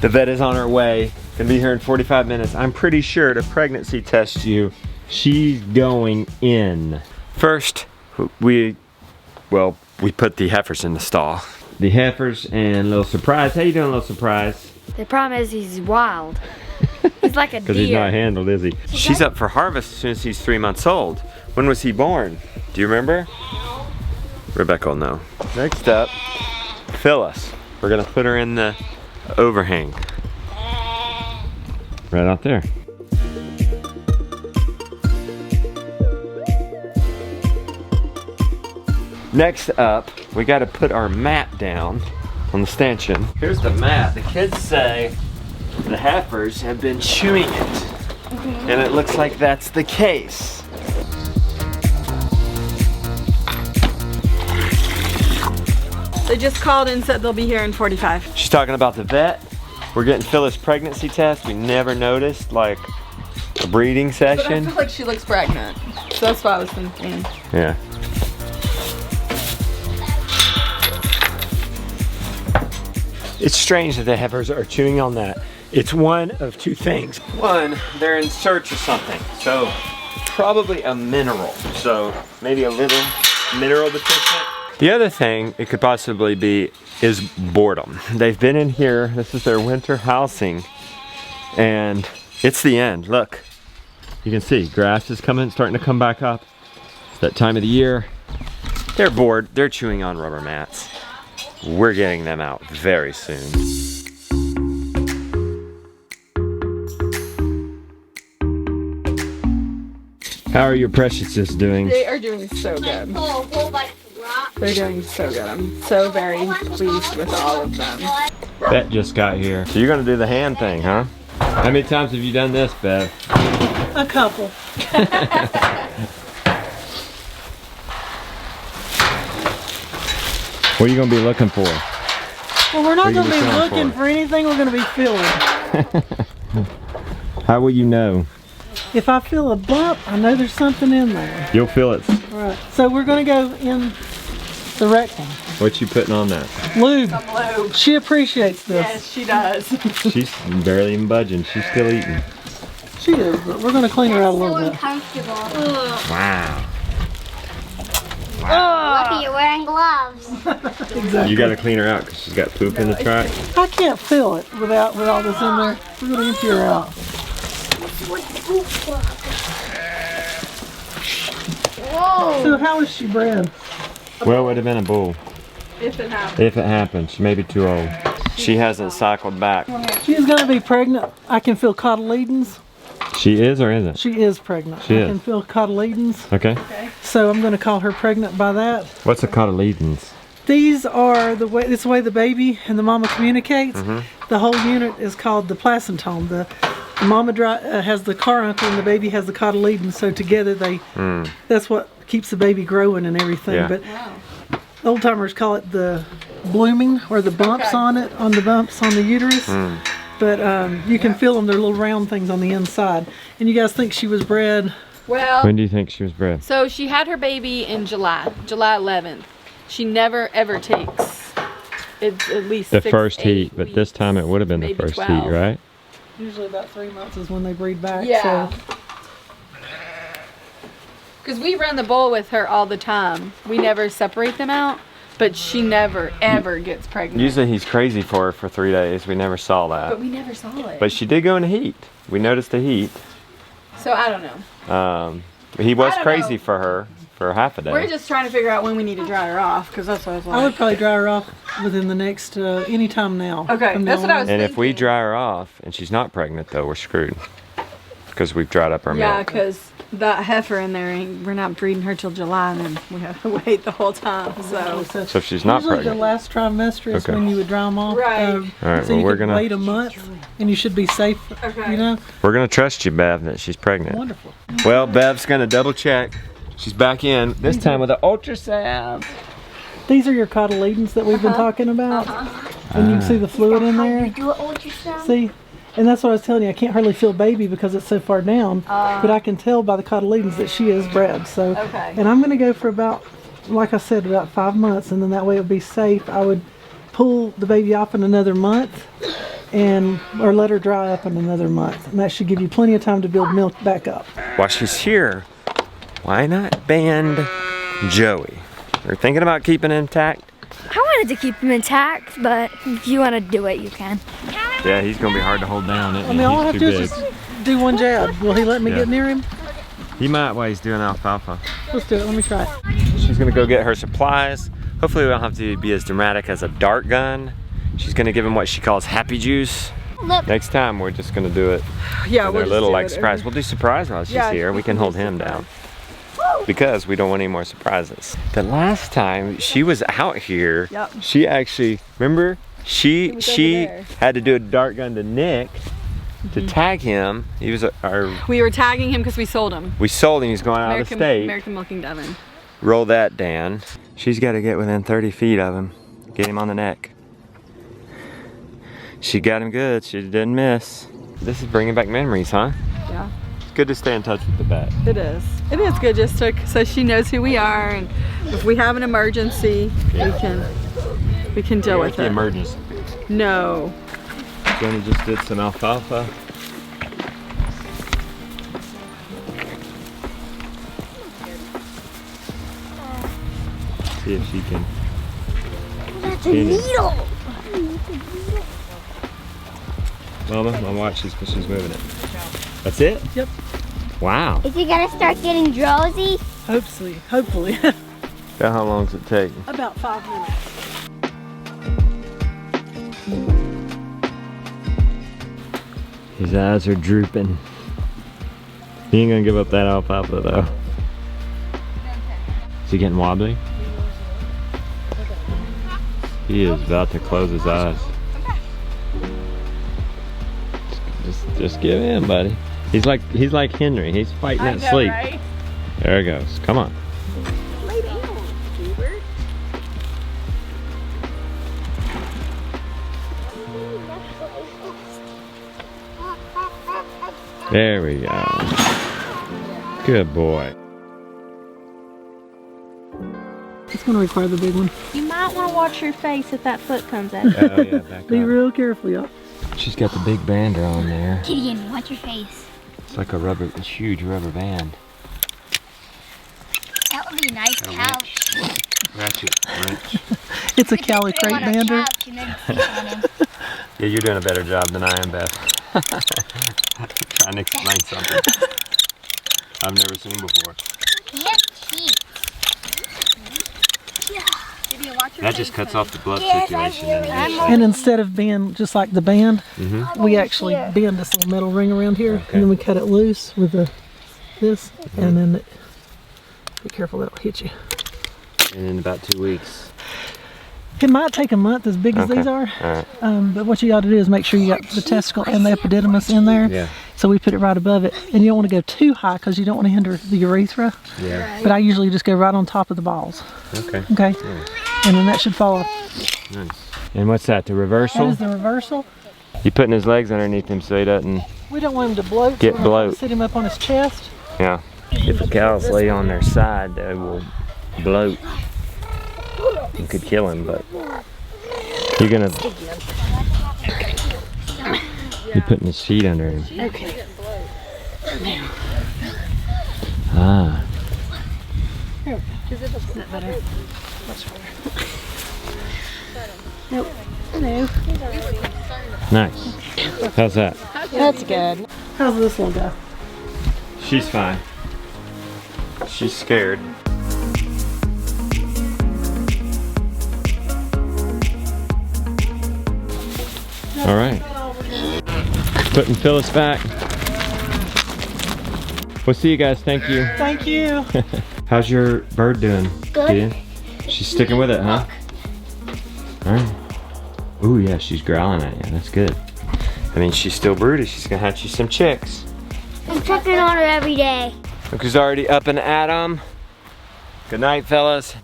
The vet is on her way. Gonna be here in 45 minutes. I'm pretty sure to pregnancy test you, she's going in. First, we put the heifers in the stall. The heifers and Little Surprise. How you doing, Little Surprise? The problem is he's wild. He's like a deer. Because he's not handled, is he? She's up for harvest as soon as he's 3 months old. When was he born? Do you remember? Rebecca will know. Next up, Phyllis. We're gonna put her in the overhang. Right out there. Next up, we gotta put our mat down on the stanchion. Here's the mat. The kids say the heifers have been chewing it. And it looks like that's the case. They just called and said they'll be here in 45. She's talking about the vet. We're getting Phyllis pregnancy test. We never noticed like a breeding But I session. feel like she looks pregnant. So that's what I was thinking. Yeah. It's strange that the heifers are chewing on that. It's one of two things. One, they're in search of something. So probably a mineral. So maybe a little mineral deficient. The other thing it could possibly be is boredom. They've been in here, this is their winter housing, and it's the end. Look, you can see grass is starting to come back up. It's that time of the year. They're bored, they're chewing on rubber mats. We're getting them out very soon. How are your preciouses doing? They are doing so good. They're doing so good. I'm so very pleased with all of them. Bet just got here. So you're gonna do the hand thing, huh? How many times have you done this, Bev? A couple. What are you gonna be looking for? Well, we're not What are going to you be feeling looking for? for anything. We're going to be feeling. How will you know? If I feel a bump, I know there's something in there. You'll feel it. All right. So we're going to go in the rectum. What you putting on that? Lube. Lube. She appreciates this. Yes, she does. She's barely even budging. She's still eating. She is, but we're going to clean her out a little bit. Uncomfortable. Wow. Lucky you're wearing gloves. Exactly. You gotta clean her out because she's got poop in the track. I can't feel it with all this in there. We're going to empty her out. Whoa. So how is she bred? Well, it would have been a bull. If it happens. If it happened. She may be too old. She hasn't cycled back. She's going to be pregnant. I can feel cotyledons. She is or isn't? She is pregnant. She I is. can feel cotyledons. Okay. So I'm going to call her pregnant by that. What's a cotyledons? These are the way, it's the way the baby and the mama communicates. Mm-hmm. The whole unit is called the placentome. The mama has the caruncle and the baby has the cotyledons. So together that's what keeps the baby growing and everything. Yeah. But old timers call it the blooming or the bumps on it, on the bumps on the uterus. But you can feel them, they're little round things on the inside. And you guys think she was bred? Well, When do you think she was bred? so she had her baby in July 11th. She never ever takes. It's at least The 6, first 8 heat, but this time it would have been the maybe first 12. heat, right? Usually about 3 months is when they breed back. Yeah. So. Because we run the bull with her all the time. We never separate them out, but she never ever gets pregnant. Usually he's crazy for her for 3 days. We never saw But that. we never saw it. But she did go in heat. We noticed the heat. So I don't know. He was I don't crazy know. for her for half a day. We're just trying to figure out when we need to dry her off, because that's what I was I would like. probably dry her off within the next, any time now. Okay, from that's now what I on. was And if we thinking. dry her off and she's not pregnant though, we're screwed. Because we've dried up our Yeah, milk. because that heifer in there, we're not breeding her till July, and then we have to wait the whole time. So So if she's not usually pregnant. the last trimester is Okay. when you would dry them off. Right. All right, so well, you we're could gonna- wait a month, and you should be safe. Okay. You know, We're gonna trust you, Bev, that she's pregnant. wonderful. Well, Bev's gonna double check. She's back in, this time with an ultrasound. These are your cotyledons that we've been talking about, and you can see the fluid in there. Do it ultrasound? See, and that's what I was telling you. I can't hardly feel baby because it's so far down, but I can tell by the cotyledons that she is bred. So, Okay. and I'm going to go for about, like I said, about 5 months, and then that way it'll be safe. I would pull the baby off in another month, or let her dry up in another month. And that should give you plenty of time to build milk back up. While she's here, why not band Joey? We're thinking about keeping him intact. I wanted to keep him intact, but if you want to do it, you can. Yeah, he's gonna be hard to hold down. I mean, all I have to do is just do one jab. Will he let me get near him? He might while he's doing alfalfa. Let's do it. Let me try it. She's gonna go get her supplies. Hopefully we don't have to be as dramatic as a dart gun. She's gonna give him what she calls happy juice. Look. Next time we're just gonna do it. Yeah, We're little like surprise. We'll do surprise while she's here. We can hold him down. Because we don't want any more surprises. The last time she was out here, she actually, remember? She had to do a dart gun to Nick to tag him. He was We were tagging him because we sold him. We sold him, he's going out of state. American Milking Devon. Roll that, Dan. She's got to get within 30 feet of him. Get him on the neck. She got him good, she didn't miss. This is bringing back memories, huh? Yeah. It's good to stay in touch with the vet. It is. It is good just to, so she knows who we are, and if we have an emergency, we can deal with the it. emergency. No. Jenny just did some alfalfa. See if she can. That's a needle. Mama, watch she's moving it. That's it? Yep. Wow. Is he gonna start getting drowsy? Hopefully. How long does it take? About 5 minutes. His eyes are drooping. He ain't gonna give up that alfalfa though. Is he getting wobbly? He is about to close his eyes. Just give in, buddy. He's like Henry. He's fighting that sleep. Right? There it goes. Come on. Lay down, Hubert. There we go. Good boy. It's going to require the big one. You might want to watch your face if that foot comes out. Oh yeah, back Be up. real careful, y'all. She's got the big bander on there. Gideon, watch your face. It's like a huge rubber band. That would be a nice couch. Ratchet wrench. It's a Cali crate On a bander. couch and then sit on him. Yeah, you're doing a better job than I am, Beth. Trying to explain something I've never seen before. He has teeth. That just cuts off the blood Yes, circulation. And instead of being just like the band, we actually bend this little metal ring around here, and then we cut it loose with this, and then be careful that it'll hit you. And in about 2 weeks. It might take a month, as big as these are, but what you got to do is make sure you got the testicle and the epididymis in there. Yeah. So we put it right above it, and you don't want to go too high because you don't want to hinder the urethra. Yeah. But I usually just go right on top of the balls. Okay. Okay. Yeah. And then that should fall off. Nice. And what's that? The That reversal? is the reversal. You putting his legs underneath him so he doesn't. We don't want him to bloat. Get so we're gonna bloat. Sit him up on his chest. Yeah. If the cows lay on their side, they will bloat. You could kill him, but you're gonna. You're putting his feet under him. Okay. Ah. Is that better? Much better. Nope. No. Nice. How's that? That's good. How's this little guy? She's fine. She's scared. All right. Putting Phyllis back. We'll see you guys. Thank you. Thank you. How's your bird doing? Good. Gideon? She's sticking with it, huh? All right. Ooh, yeah, she's growling at you. That's good. I mean, she's still broody. She's gonna hatch you some chicks. I'm checking on her every day. Look who's already up and at 'em. Good night, fellas.